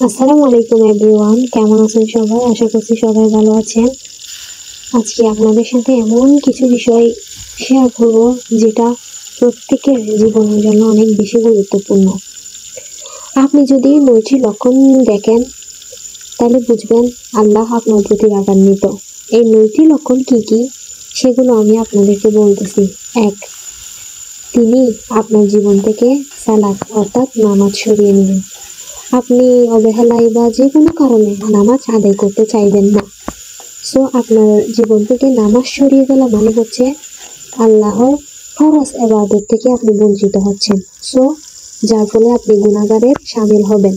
আসসালামু আলাইকুম এভরিওয়ান, কেমন আছেন সবাই? আশা করছি সবাই ভালো আছেন। আজকে আপনাদের সাথে এমন কিছু বিষয় শেয়ার করব যেটা প্রত্যেকের জীবনের জন্য অনেক বেশি গুরুত্বপূর্ণ। আপনি যদি 9টি লক্ষণ দেখেন তাহলে বুঝবেন আল্লাহ আপনার প্রতি রাগান্বিত। এই 9টি লক্ষণ কি কি সেগুলো আমি আপনাদেরকে বলতেছি। 1, তিনি আপনার জীবন থেকে সালাত অর্থাৎ নামাজ সরিয়ে নেবেন। আপনি অবহেলায় বা যে কোনো কারণে নামাজ আদায় করতে চাইবেন না। সো আপনার জীবন থেকে নামাজ সরিয়ে গেলা মানে হচ্ছে আল্লাহর ফরজ ইবাদত থেকে আপনি বঞ্চিত হচ্ছেন। সো যার ফলে আপনি গুনাহগারের শামিল হবেন।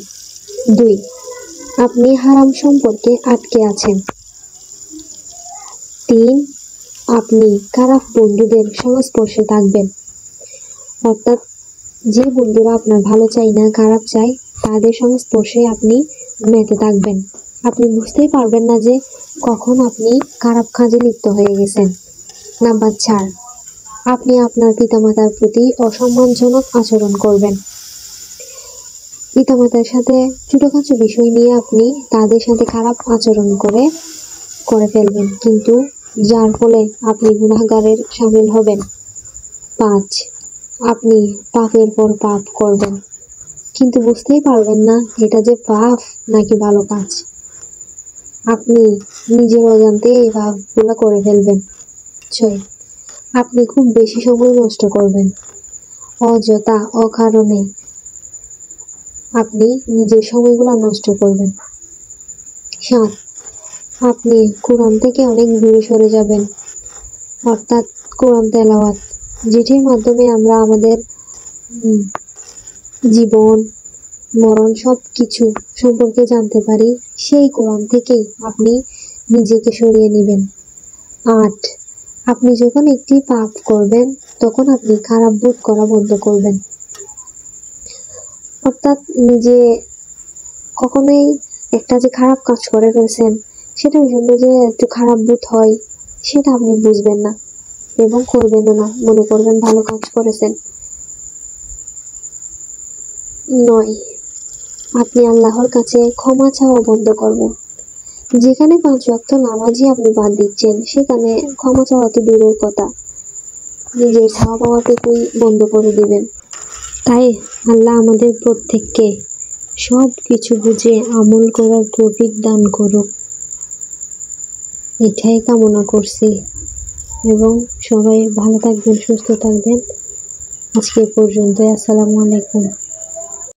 2, আপনি হারাম সম্পর্কে আটকে আছেন। 3, আপনি খারাপ বন্ধুদের সংস্পর্শে থাকবেন। অর্থাৎ যে বন্ধুরা আপনার ভালো চাই না, খারাপ চাই, তাদের সংস্পর্শে আপনি মেতে থাকবেন। আপনি বুঝতেই পারবেন না যে কখন আপনি খারাপ কাজে লিপ্ত হয়ে গেছেন। নাম্বার 4, আপনি আপনার পিতামাতার প্রতি অসম্মানজনক আচরণ করবেন। পিতামাতার সাথে ছোটখাটো বিষয় নিয়ে আপনি তাদের সাথে খারাপ আচরণ করে ফেলবেন, কিন্তু যার ফলে আপনি গুনাহগারের শামিল হবেন। 5, আপনি পাপের পর পাপ করবেন, কিন্তু বুঝতেই পারবেন না এটা যে পাপ নাকি ভালো কাজ। আপনি নিজের অজান্তে এই পাপগুলো করে ফেলবেন। 6, আপনি খুব বেশি সময় নষ্ট করবেন। অযথা অকারণে আপনি নিজের সময়গুলো নষ্ট করবেন। 7, আপনি কোরআন থেকে অনেক দূরে সরে যাবেন। অর্থাৎ কোরআন তেলাওয়াত, যেটির মাধ্যমে আমরা আমাদের জীবন মরণ সব কিছু সম্পর্কে জানতে পারি, সেই কোরআন থেকেই আপনি নিজেকে সরিয়ে নেবেন। 8, আপনি যখন একটি পাপ করবেন তখন আপনি খারাপ বোধ করা বন্ধ করবেন। অর্থাৎ নিজে কখনোই একটা যে খারাপ কাজ করে ফেলছেন সেটার জন্য যে একটু খারাপ বোধ হয় সেটা আপনি বুঝবেন না এবং করবেনও না, মনে করবেন ভালো কাজ করেছেন। 9, আপনি আল্লাহর কাছে ক্ষমা চাওয়া বন্ধ করবেন। যেখানে 5 ওয়াক্ত নামাজই আপনি বাদ দিচ্ছেন সেখানে ক্ষমা চাওয়া তো দূরের কথা, নিজের চাওয়া পাওয়াটুকুই বন্ধ করে দিবেন। তাই আল্লাহ আমাদের প্রত্যেককে সব কিছু বুঝে আমল করার তৌফিক দান করুক, এটাই কামনা করছি। এবং সবাই ভালো থাকবেন, সুস্থ থাকবেন। আজকে পর্যন্ত। আসসালামু আলাইকুম।